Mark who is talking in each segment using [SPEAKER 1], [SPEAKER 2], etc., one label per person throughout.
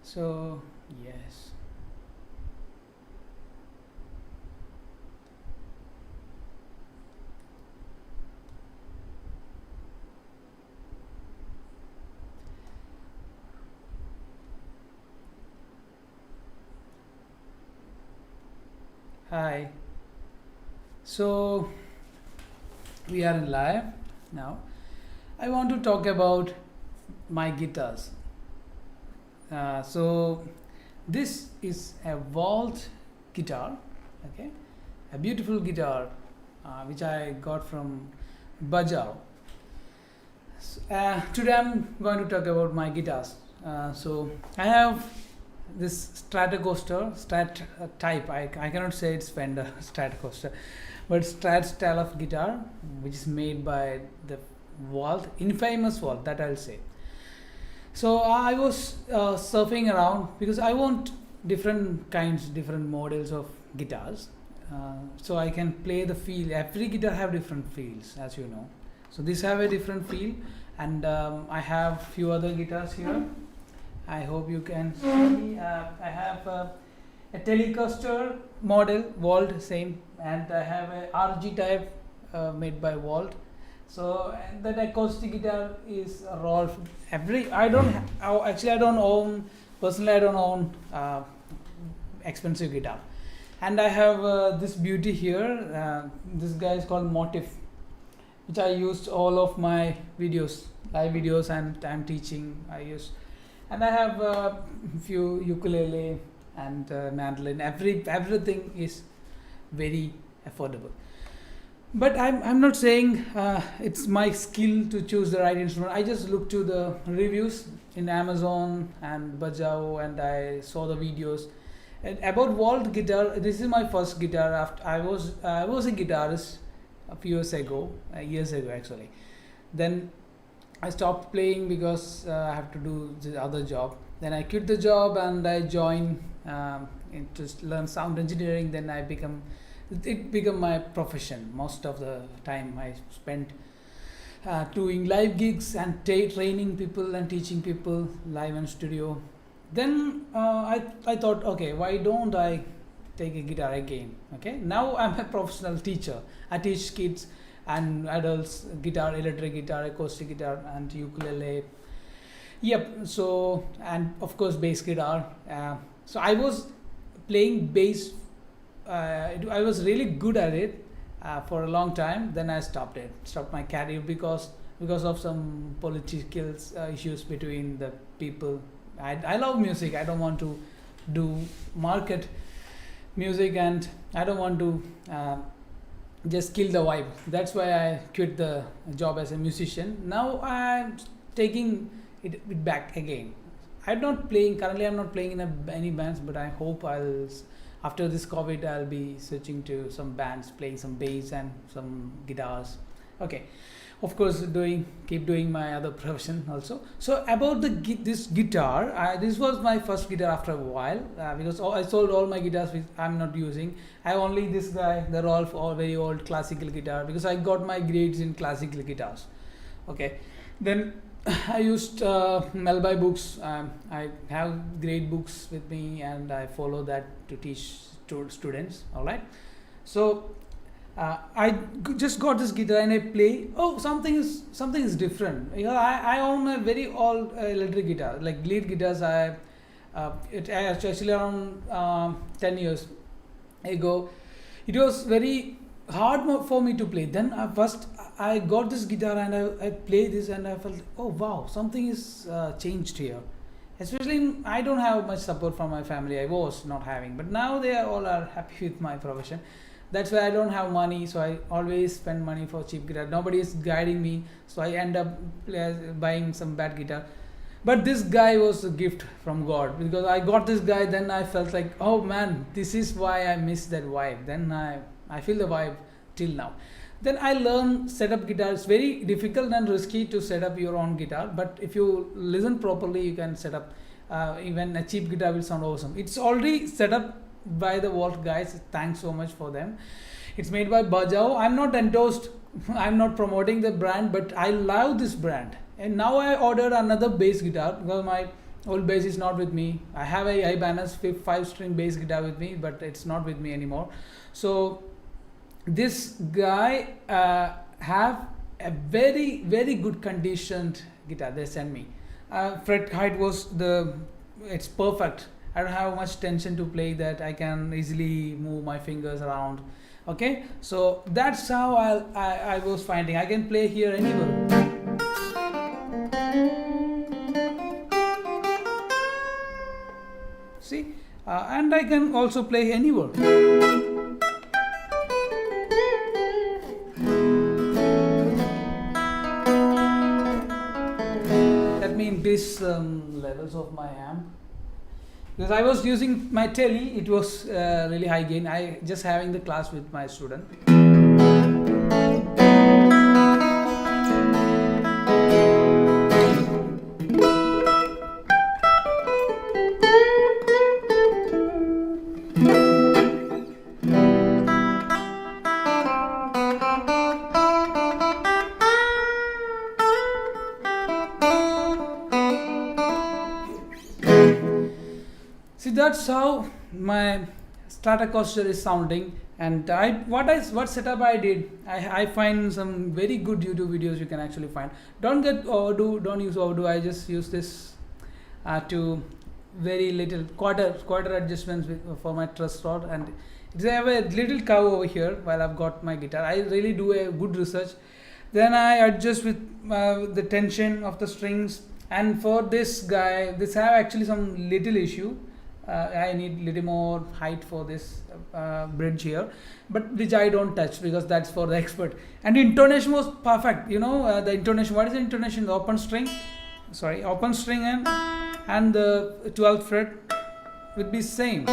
[SPEAKER 1] So yes. Hi. So we are in live now. I want to talk about my guitars. So this is a vault guitar, okay, a beautiful guitar which I got from Bajao. Today I'm going to talk about my guitars. So I have this Stratocaster, Strat type. I cannot say it's Fender Stratocaster, but Strat style of guitar, which is made by the Vault, infamous Vault, that I'll say. So I was surfing around because I want different kinds, different models of guitars. So I can play the feel. Every guitar have different feels, as you know. So this have a different feel, and I have few other guitars here. I hope you can see. I have a Telecaster model, Vault, same, and I have a RG type made by Vault. So that acoustic guitar is a Rolf. Actually I don't own, personally I don't own expensive guitar. And I have this beauty here. This guy is called Motif, which I used all of my videos, live videos, and I'm teaching. I use, and I have a few ukulele and mandolin. Everything is very affordable. But I'm not saying it's my skill to choose the right instrument. I just looked to the reviews in Amazon and Bajao, and I saw the videos. And about Vault guitar, this is my first guitar. After I was a guitarist a few years ago actually. Then I stopped playing because I have to do the other job. Then I quit the job and I joined to learn sound engineering. Then it became my profession. Most of the time I spent doing live gigs and training people and teaching people live in studio. Then I thought, okay, why don't I take a guitar again? Okay, now I'm a professional teacher. I teach kids and adults guitar, electric guitar, acoustic guitar, and ukulele. Yep. So, and of course bass guitar. So I was playing bass. I was really good at it for a long time. Then I stopped my career because of some political issues between the people. I love music. I don't want to do market music, and I don't want to just kill the vibe. That's why I quit the job as a musician. Now I'm taking it back again. I'm not playing currently. I'm not playing in any bands, but I hope after this COVID, I'll be switching to some bands, playing some bass and some guitars. Okay, of course, keep doing my other profession also. So about this guitar, this was my first guitar after a while because I sold all my guitars which I'm not using. I have only this guy, the Rolf, all very old classical guitar, because I got my grades in classical guitars. Okay, then I used Melby books. I have grade books with me, and I follow that to teach students. All right. So just got this guitar and I play. Oh, something is different. I own a very old electric guitar, like lead guitars. It actually around 10 years ago. It was very hard for me to play. Then first I got this guitar and I played this and I felt, oh wow, something is changed here. Especially I don't have much support from my family. I was not having, but now they all are happy with my profession. That's why I don't have money, so I always spend money for cheap guitar. Nobody is guiding me, so I end up buying some bad guitar. But this guy was a gift from God, because I got this guy. Then I felt like, oh man, this is why I miss that vibe. Then I feel the vibe till now. Then I learned setup guitar. It's very difficult and risky to set up your own guitar, but if you listen properly, you can set up. Even a cheap guitar will sound awesome. It's already set up by the Vault guys. Thanks so much for them. It's made by Bajao. I'm not endorsed. I'm not promoting the brand, but I love this brand. And now I ordered another bass guitar because my old bass is not with me. I have a Ibanez 5-string bass guitar with me, but it's not with me anymore. So this guy have a very good conditioned guitar they sent me. Fret height was it's perfect. I don't have much tension to play that. I can easily move my fingers around. Okay, so that's how I was finding I can play here anywhere. See, and I can also play anywhere. Let me increase levels of my amp. Because I was using my Tele, it was really high gain. I just having the class with my student. See, that's how my Stratocaster is sounding. And what setup I did, I find some very good YouTube videos you can actually find. Don't use overdo. I just use this to very little quarter adjustments for my truss rod, and I have a little curve over here while I've got my guitar. I really do a good research. Then I adjust with the tension of the strings. And for this guy, this have actually some little issue. I need little more height for this bridge here, but which I don't touch because that's for the expert. And the intonation was perfect. The intonation. What is the intonation? The open string, and the 12th fret would be same.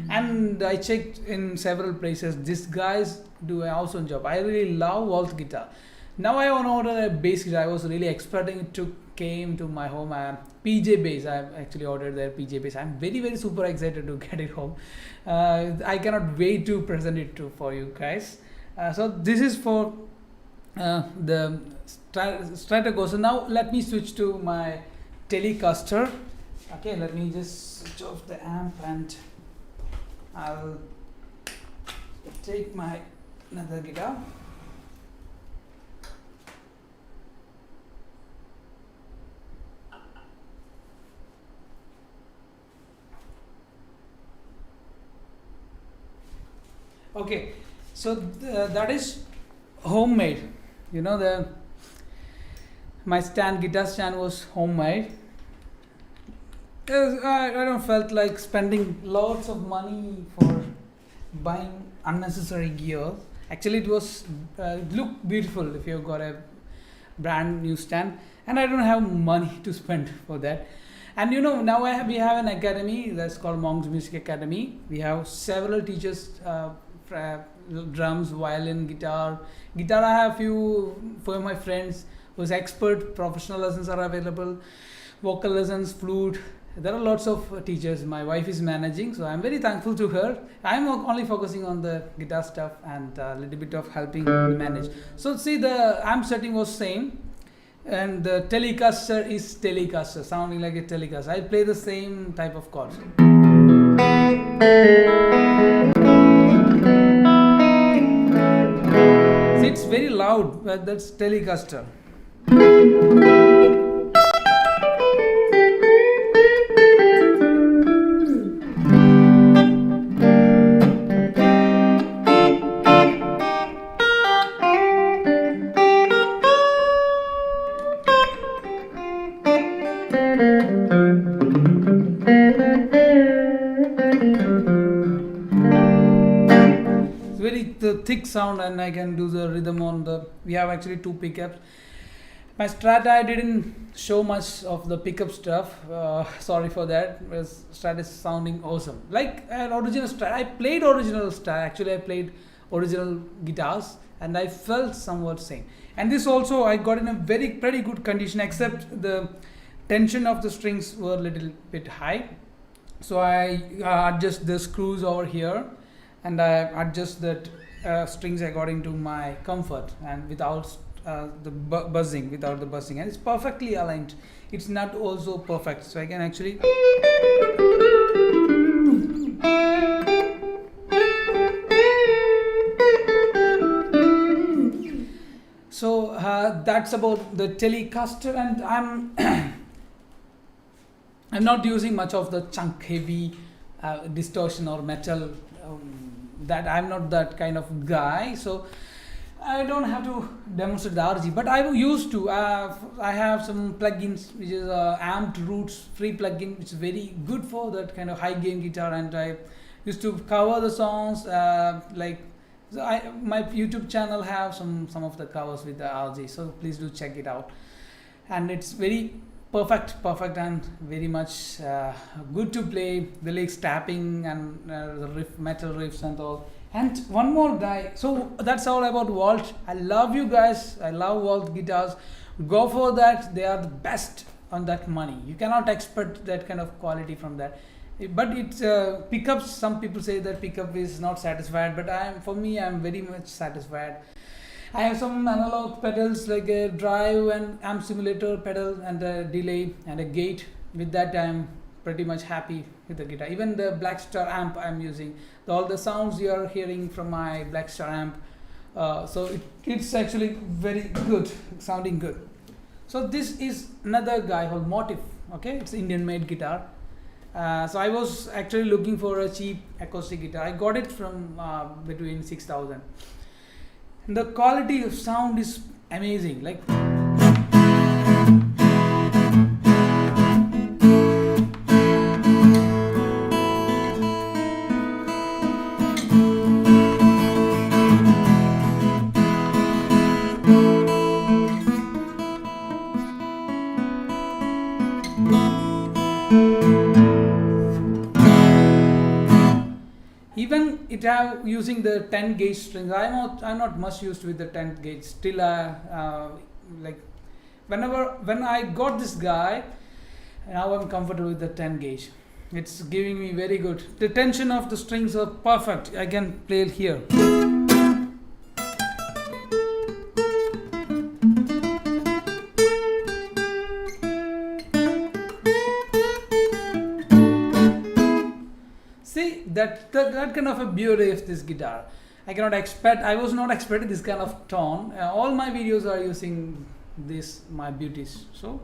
[SPEAKER 1] And I checked in several places. These guys do an awesome job. I really love waltz guitar. Now I want to order a bass guitar. I was really expecting it to came to my home. PJ bass. I actually ordered their PJ bass. I'm very super excited to get it home. I cannot wait to present it for you guys. So this is for the Stratocaster. Now let me switch to my Telecaster. Okay, let me just switch off the amp and I'll take my another guitar. Okay, so that is homemade. My guitar stand was homemade. I don't felt like spending lots of money for buying unnecessary gear. Actually, it was look beautiful if you got a brand new stand, and I don't have money to spend for that. And now we have an academy that's called Monk's Music Academy. We have several teachers. Drums, violin, guitar. I have few for my friends who's expert. Professional lessons are available. Vocal lessons, flute. There are lots of teachers. My wife is managing, so I'm very thankful to her. I'm only focusing on the guitar stuff and a little bit of helping manage. So see, the amp setting was same, and the Telecaster is Telecaster, sounding like a Telecaster. I play the same type of chords. It's very loud, but that's Telecaster. The thick sound, and I can do the rhythm on we have actually two pickups. My Strat, I didn't show much of the pickup stuff. Sorry for that. Strat is sounding awesome. Like an original Strat. I played original Strat. Actually, I played original guitars, and I felt somewhat same. And this also I got in a pretty good condition, except the tension of the strings were a little bit high. So I adjust the screws over here, and I adjust that strings according to my comfort and without the buzzing, without the buzzing, and it's perfectly aligned. It's not also perfect, so I can actually. So that's about the Telecaster, and I'm not using much of the chunk heavy distortion or metal. That I'm not that kind of guy, so I don't have to demonstrate the RG. But I used to. I have some plugins which is Amped Roots free plugin, which is very good for that kind of high gain guitar, and I used to cover the songs like. So my YouTube channel have some of the covers with the RG, so please do check it out. And it's very perfect and very much good to play. The licks tapping and the metal riffs and all. And one more guy. So that's all about Vault. I love you guys. I love Vault guitars. Go for that. They are the best on that money. You cannot expect that kind of quality from that. But it's pickups. Some people say that pickup is not satisfied, but for me, I'm very much satisfied. I have some analog pedals like a drive and amp simulator pedal and a delay and a gate. With that, I'm pretty much happy with the guitar. Even the Black Star amp I'm using, all the sounds you are hearing from my Black Star amp, so it's actually very good, sounding good. So this is another guy called Motif. Okay, it's Indian-made guitar. So I was actually looking for a cheap acoustic guitar. I got it from between 6,000. And the quality of sound is amazing. Like. Even it have using the 10 gauge strings. I'm not much used with the 10 gauge. Still, like when I got this guy, now I'm comfortable with the 10 gauge. It's giving me very good. The tension of the strings are perfect. I can play here. See that kind of a beauty of this guitar. I was not expecting this kind of tone. All my videos are using this, my beauties. So.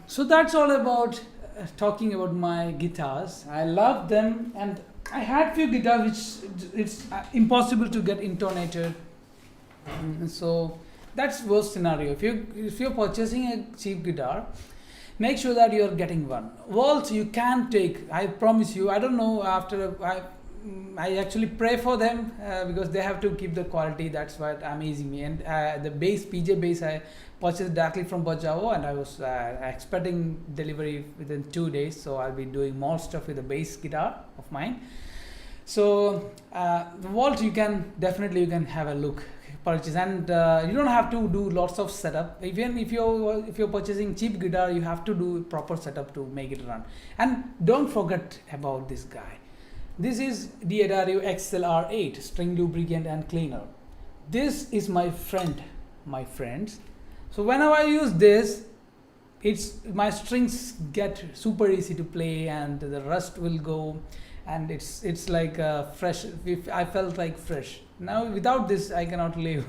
[SPEAKER 1] So that's all about talking about my guitars. I love them, and I had few guitars which it's impossible to get intonated. So that's worst scenario. If you're purchasing a cheap guitar, make sure that you're getting one. Waltz you can take. I promise you. I don't know I actually pray for them because they have to keep the quality. That's what amazing me. And the bass, PJ bass, I purchased directly from Bajao, and I was expecting delivery within 2 days. So I'll be doing more stuff with the bass guitar of mine. So the Vault you can have a look, purchase, and you don't have to do lots of setup. Even if you're purchasing cheap guitar, you have to do proper setup to make it run. And don't forget about this guy. This is the Adario XLR8 string lubricant and cleaner. This is my friends. So whenever I use this, my strings get super easy to play, and the rust will go, and it's like fresh. I felt like fresh. Now without this, I cannot live.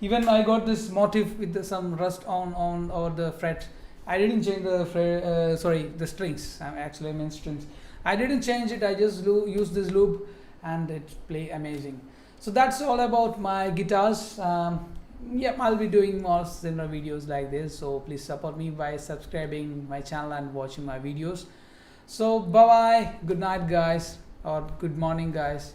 [SPEAKER 1] Even I got this Motif with some rust on or the fret. I didn't change the strings. I mean strings. I didn't change it. I just use this loop, and it play amazing. So that's all about my guitars. Yep, I'll be doing more similar videos like this, so please support me by subscribing my channel and watching my videos. So bye bye, good night guys, or good morning guys.